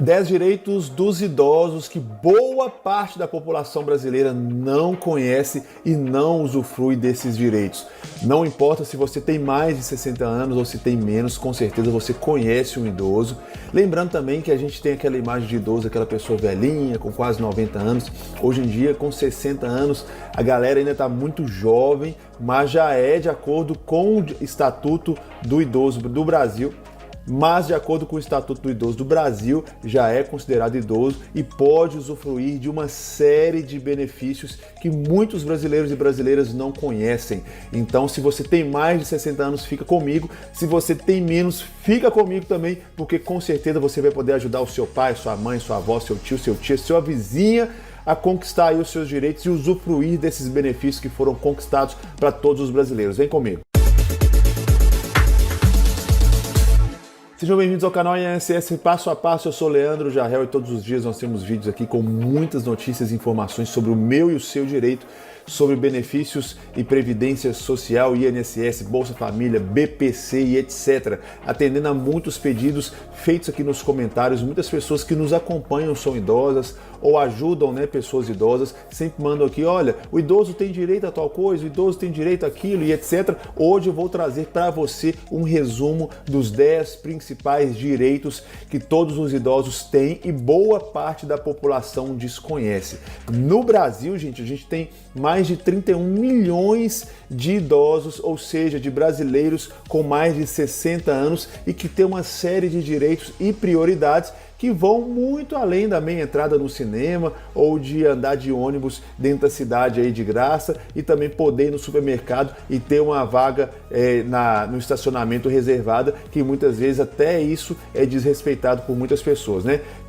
10 direitos dos idosos que boa parte da população brasileira não conhece e não usufrui desses direitos. Não importa se você tem mais de 60 anos ou se tem menos, com certeza você conhece um idoso. Lembrando também que a gente tem aquela imagem de idoso, aquela pessoa velhinha, com quase 90 anos. Hoje em dia, com 60 anos, a galera ainda está muito jovem, mas já é de acordo com o Estatuto do Idoso do Brasil. Mas, de acordo com o Estatuto do Idoso do Brasil, já é considerado idoso e pode usufruir de uma série de benefícios que muitos brasileiros e brasileiras não conhecem. Então, se você tem mais de 60 anos, fica comigo. Se você tem menos, fica comigo também, porque com certeza você vai poder ajudar o seu pai, sua mãe, sua avó, seu tio, seu tia, sua vizinha a conquistar aí os seus direitos e usufruir desses benefícios que foram conquistados para todos os brasileiros. Vem comigo. Sejam bem-vindos ao canal INSS Passo a Passo, eu sou o Leandro Jarrell e todos os dias nós temos vídeos aqui com muitas notícias e informações sobre o meu e o seu direito, sobre benefícios e previdência social, INSS, Bolsa Família, BPC e etc. Atendendo a muitos pedidos feitos aqui nos comentários, muitas pessoas que nos acompanham são idosas ou ajudam, pessoas idosas, sempre mandam aqui, olha, o idoso tem direito a tal coisa, o idoso tem direito àquilo e etc. Hoje eu vou trazer para você um resumo dos 10 principais direitos que todos os idosos têm e boa parte da população desconhece. No Brasil, gente, a gente tem mais de 31 milhões de idosos, ou seja, de brasileiros com mais de 60 anos e que tem uma série de direitos e prioridades que vão muito além da meia entrada no cinema ou de andar de ônibus dentro da cidade aí de graça e também poder ir no supermercado e ter uma vaga no estacionamento reservada, que muitas vezes até isso é desrespeitado por muitas pessoas,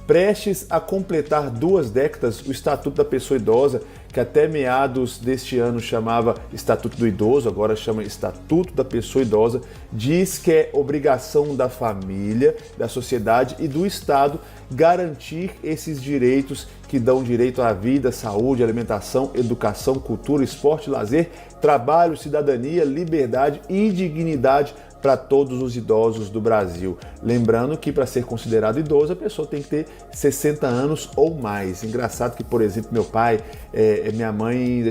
Prestes a completar 2 décadas, o Estatuto da Pessoa Idosa, que até meados deste ano chamava Estatuto do Idoso, agora chama Estatuto da Pessoa Idosa, diz que é obrigação da família, da sociedade e do Estado garantir esses direitos que dão direito à vida, saúde, alimentação, educação, cultura, esporte, lazer, trabalho, cidadania, liberdade e dignidade para todos os idosos do Brasil. Lembrando que para ser considerado idoso, a pessoa tem que ter 60 anos ou mais. Engraçado que, por exemplo, meu pai, minha mãe,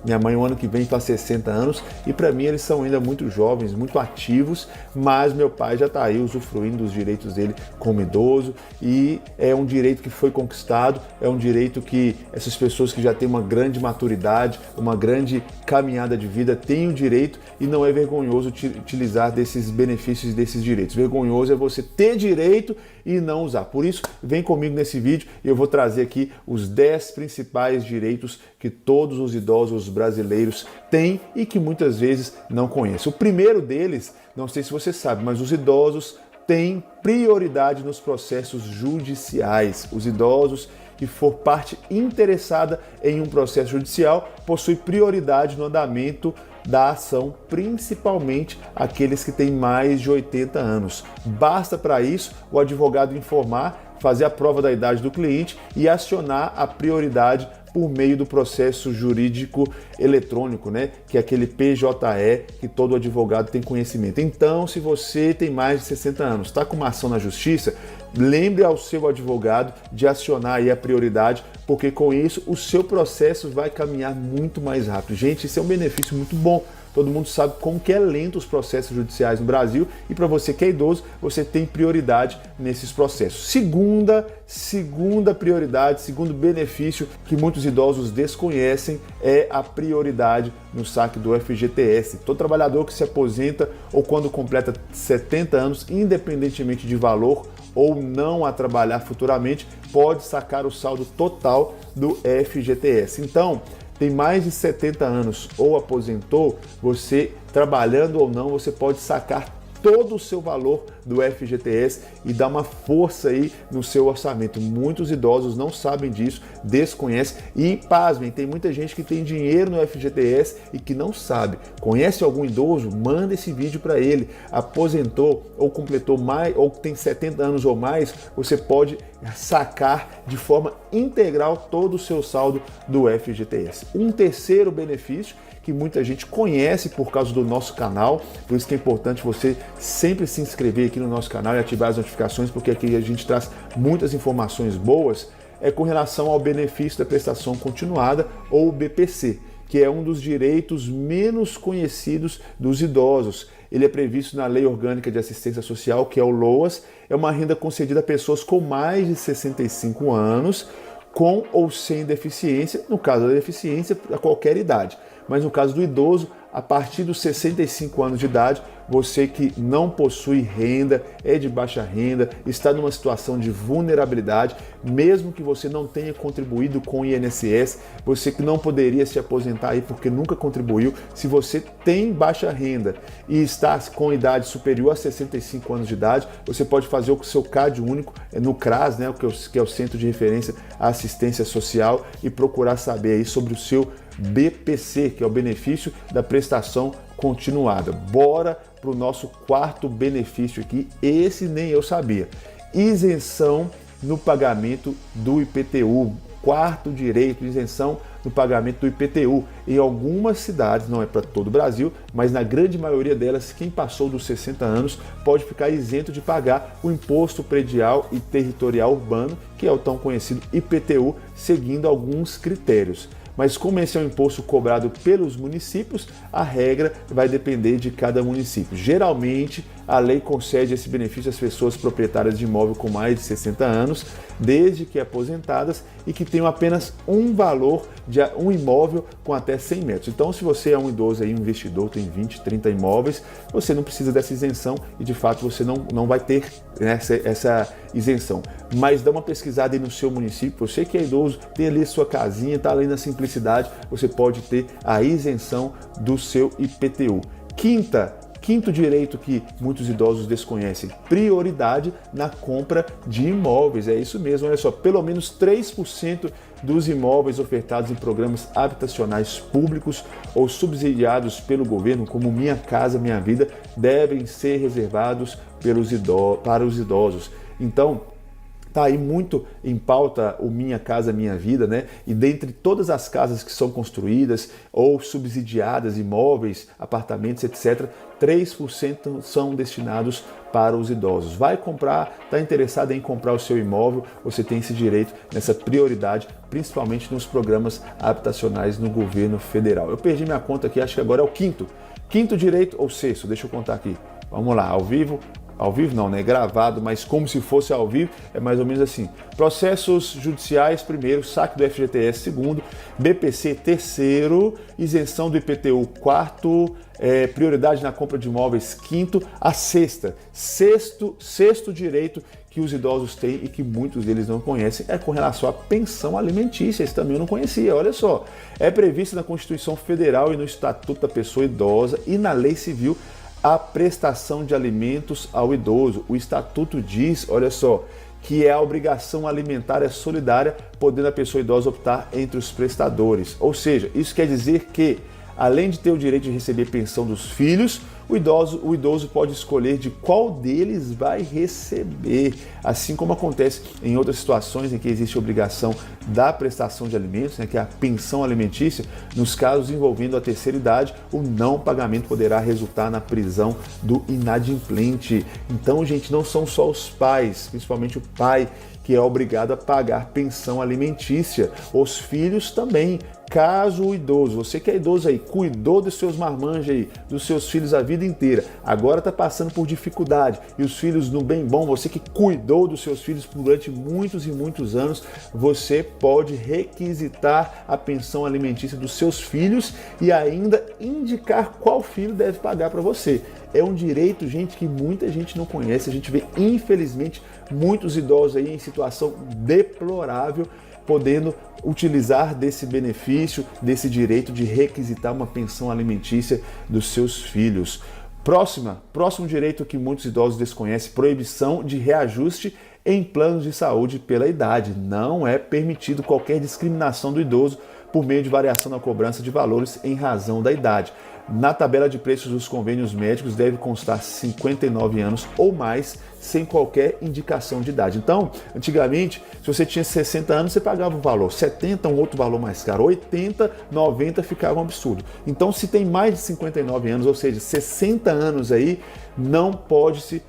minha mãe o ano que vem faz 60 anos e para mim eles são ainda muito jovens, muito ativos, mas meu pai já está aí usufruindo dos direitos dele como idoso e é um direito que foi conquistado, é um direito que essas pessoas que já têm uma grande maturidade, uma grande caminhada de vida têm o direito e não é vergonhoso utilizar desses benefícios e desses direitos. Vergonhoso é você ter direito e não usar. Por isso, vem comigo nesse vídeo e eu vou trazer aqui os 10 principais direitos que todos os idosos brasileiros têm e que muitas vezes não conhecem. O primeiro deles, não sei se você sabe, mas os idosos têm prioridade nos processos judiciais. Os idosos que for parte interessada em um processo judicial possuem prioridade no andamento da ação, principalmente aqueles que têm mais de 80 anos. Basta para isso o advogado informar, fazer a prova da idade do cliente e acionar a prioridade por meio do processo jurídico eletrônico, que é aquele PJE que todo advogado tem conhecimento. Então, se você tem mais de 60 anos, está com uma ação na justiça, lembre ao seu advogado de acionar aí a prioridade, porque com isso o seu processo vai caminhar muito mais rápido. Gente, isso é um benefício muito bom. Todo mundo sabe como que é lento os processos judiciais no Brasil e para você que é idoso, você tem prioridade nesses processos. Segunda prioridade, segundo benefício que muitos idosos desconhecem é a prioridade no saque do FGTS. Todo trabalhador que se aposenta ou quando completa 70 anos, independentemente de valor ou não a trabalhar futuramente, pode sacar o saldo total do FGTS. Então, tem mais de 70 anos ou aposentou, você trabalhando ou não, você pode sacar todo o seu valor do FGTS e dar uma força aí no seu orçamento. Muitos idosos não sabem disso, desconhecem e, pasmem, tem muita gente que tem dinheiro no FGTS e que não sabe. Conhece algum idoso? Manda esse vídeo para ele. Aposentou ou completou mais, ou tem 70 anos ou mais, você pode sacar de forma integral todo o seu saldo do FGTS. Um terceiro benefício que muita gente conhece por causa do nosso canal, por isso que é importante você sempre se inscrever aqui no nosso canal e ativar as notificações, porque aqui a gente traz muitas informações boas, é com relação ao benefício da prestação continuada, ou BPC, que é um dos direitos menos conhecidos dos idosos. Ele é previsto na Lei Orgânica de Assistência Social, que é o LOAS, é uma renda concedida a pessoas com mais de 65 anos, com ou sem deficiência, no caso da deficiência, a qualquer idade. Mas no caso do idoso, a partir dos 65 anos de idade, você que não possui renda, é de baixa renda, está numa situação de vulnerabilidade, mesmo que você não tenha contribuído com o INSS, você que não poderia se aposentar aí porque nunca contribuiu, se você tem baixa renda e está com idade superior a 65 anos de idade, você pode fazer o seu CAD único no CRAS, né, que é o Centro de Referência à Assistência Social, e procurar saber aí sobre o seu BPC, que é o benefício da prestação continuada. Bora para o nosso quarto benefício aqui, esse nem eu sabia. Isenção no pagamento do IPTU. Quarto direito, isenção no pagamento do IPTU. Em algumas cidades, não é para todo o Brasil, mas na grande maioria delas, quem passou dos 60 anos pode ficar isento de pagar o Imposto Predial e Territorial Urbano, que é o tão conhecido IPTU, seguindo alguns critérios. Mas como esse é um imposto cobrado pelos municípios, a regra vai depender de cada município. Geralmente, a lei concede esse benefício às pessoas proprietárias de imóvel com mais de 60 anos, desde que aposentadas e que tenham apenas um valor de um imóvel com até 100 metros. Então, se você é um idoso aí, um investidor, tem 20, 30 imóveis, você não precisa dessa isenção e, de fato, você não vai ter essa isenção. Mas dá uma pesquisada aí no seu município. Você que é idoso, tem ali a sua casinha, está ali na simplicidade, você pode ter a isenção do seu IPTU. Quinto direito que muitos idosos desconhecem, prioridade na compra de imóveis. É isso mesmo, olha só, pelo menos 3% dos imóveis ofertados em programas habitacionais públicos ou subsidiados pelo governo, como Minha Casa Minha Vida, devem ser reservados para os idosos. Então, está aí muito em pauta o Minha Casa Minha Vida, né? E dentre todas as casas que são construídas ou subsidiadas, imóveis, apartamentos, etc., 3% são destinados para os idosos. Vai comprar, está interessado em comprar o seu imóvel, você tem esse direito nessa prioridade, principalmente nos programas habitacionais no governo federal. Eu perdi minha conta aqui, acho que agora é o quinto. Quinto direito ou sexto, deixa eu contar aqui. Vamos lá, ao vivo não, né? Gravado, mas como se fosse ao vivo, é mais ou menos assim. Processos judiciais, primeiro, saque do FGTS, segundo, BPC, terceiro, isenção do IPTU, quarto, prioridade na compra de imóveis, quinto, a sexto direito que os idosos têm e que muitos deles não conhecem é com relação à pensão alimentícia. Esse também eu não conhecia, olha só. É previsto na Constituição Federal e no Estatuto da Pessoa Idosa e na Lei Civil a prestação de alimentos ao idoso. O Estatuto diz, olha só, que a obrigação alimentar é solidária, podendo a pessoa idosa optar entre os prestadores. Ou seja, isso quer dizer que, além de ter o direito de receber pensão dos filhos, o idoso pode escolher de qual deles vai receber, assim como acontece em outras situações em que existe obrigação da prestação de alimentos, né, que é a pensão alimentícia. Nos casos envolvendo a terceira idade, o não pagamento poderá resultar na prisão do inadimplente. Então, gente, não são só os pais, principalmente o pai, que é obrigado a pagar pensão alimentícia. Os filhos também. Caso o idoso, você que é idoso aí, cuidou dos seus marmanjos aí, dos seus filhos a vida inteira, agora está passando por dificuldade e os filhos no bem bom, você que cuidou dos seus filhos durante muitos e muitos anos, você pode requisitar a pensão alimentícia dos seus filhos e ainda indicar qual filho deve pagar para você. É um direito, gente, que muita gente não conhece. A gente vê, infelizmente, muitos idosos aí em situação deplorável, podendo utilizar desse benefício, desse direito de requisitar uma pensão alimentícia dos seus filhos. Próximo direito que muitos idosos desconhecem, proibição de reajuste em planos de saúde pela idade. Não é permitido qualquer discriminação do idoso por meio de variação na cobrança de valores em razão da idade. Na tabela de preços dos convênios médicos deve constar 59 anos ou mais, sem qualquer indicação de idade. Então, antigamente, se você tinha 60 anos, você pagava um valor, 70 um outro valor mais caro, 80, 90 ficava um absurdo. Então, se tem mais de 59 anos, ou seja, 60 anos aí, não pode se...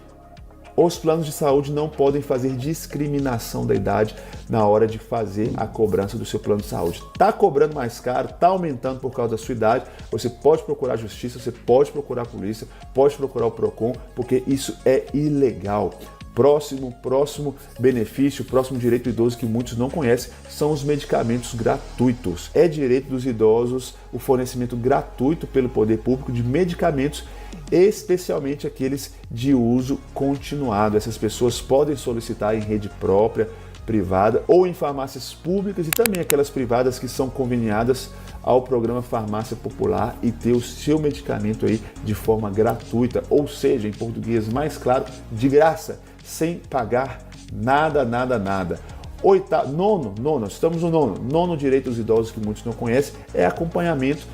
Os planos de saúde não podem fazer discriminação da idade na hora de fazer a cobrança do seu plano de saúde. Está cobrando mais caro, está aumentando por causa da sua idade, você pode procurar a justiça, você pode procurar a polícia, pode procurar o PROCON, porque isso é ilegal. Próximo benefício, próximo direito do idoso que muitos não conhecem, são os medicamentos gratuitos. É direito dos idosos o fornecimento gratuito pelo poder público de medicamentos, especialmente aqueles de uso continuado. Essas pessoas podem solicitar em rede própria, privada ou em farmácias públicas e também aquelas privadas que são conveniadas ao programa Farmácia Popular e ter o seu medicamento aí de forma gratuita, ou seja, em português mais claro, de graça, sem pagar nada. Estamos no nono direito dos idosos que muitos não conhecem, é acompanhamento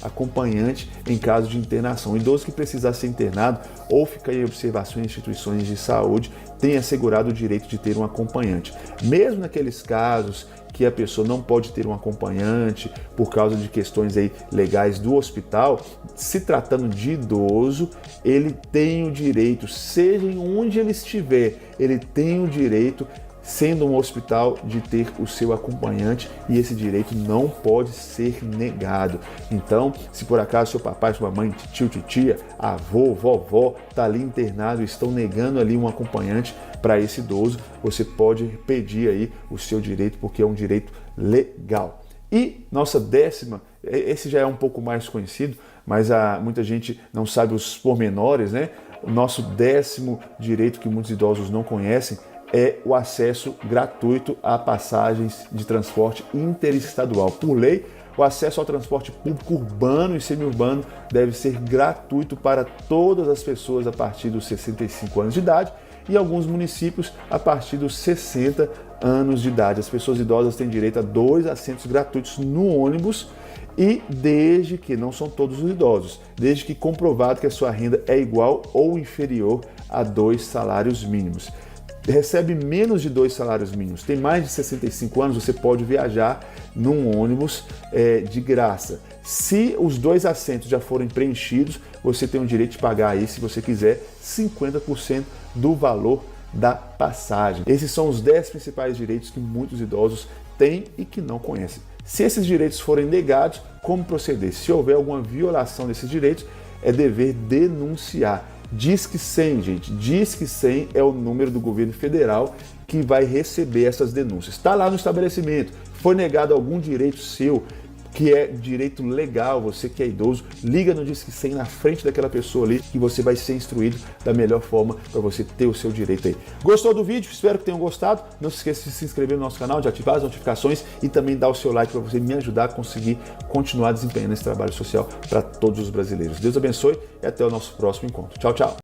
acompanhante em caso de internação. O idoso que precisar ser internado ou ficar em observação em instituições de saúde tem assegurado o direito de ter um acompanhante. Mesmo naqueles casos que a pessoa não pode ter um acompanhante por causa de questões aí legais do hospital, se tratando de idoso, ele tem o direito, seja onde ele estiver, ele tem o direito, sendo um hospital, de ter o seu acompanhante, e esse direito não pode ser negado. Então, se por acaso seu papai, sua mãe, tio, titia, avô, vovó está ali internado e estão negando ali um acompanhante para esse idoso, você pode pedir aí o seu direito, porque é um direito legal. E nossa décima, esse já é um pouco mais conhecido, mas muita gente não sabe os pormenores, né? O nosso décimo direito que muitos idosos não conhecem é o acesso gratuito a passagens de transporte interestadual. Por lei, o acesso ao transporte público urbano e semiurbano deve ser gratuito para todas as pessoas a partir dos 65 anos de idade e alguns municípios a partir dos 60 anos de idade. As pessoas idosas têm direito a 2 assentos gratuitos no ônibus e desde que, não são todos os idosos, desde que comprovado que a sua renda é igual ou inferior a 2 salários mínimos. Recebe menos de 2 salários mínimos, tem mais de 65 anos, você pode viajar num ônibus de graça. Se os 2 assentos já forem preenchidos, você tem o direito de pagar aí, se você quiser, 50% do valor da passagem. Esses são os 10 principais direitos que muitos idosos têm e que não conhecem. Se esses direitos forem negados, como proceder? Se houver alguma violação desses direitos, é dever denunciar. Disque 100, gente. Disque 100 é o número do governo federal que vai receber essas denúncias. Está lá no estabelecimento, foi negado algum direito seu, que é direito legal, você que é idoso, liga no Disque 100 na frente daquela pessoa ali que você vai ser instruído da melhor forma para você ter o seu direito aí. Gostou do vídeo? Espero que tenham gostado. Não se esqueça de se inscrever no nosso canal, de ativar as notificações e também dar o seu like para você me ajudar a conseguir continuar desempenhando esse trabalho social para todos os brasileiros. Deus abençoe e até o nosso próximo encontro. Tchau, tchau!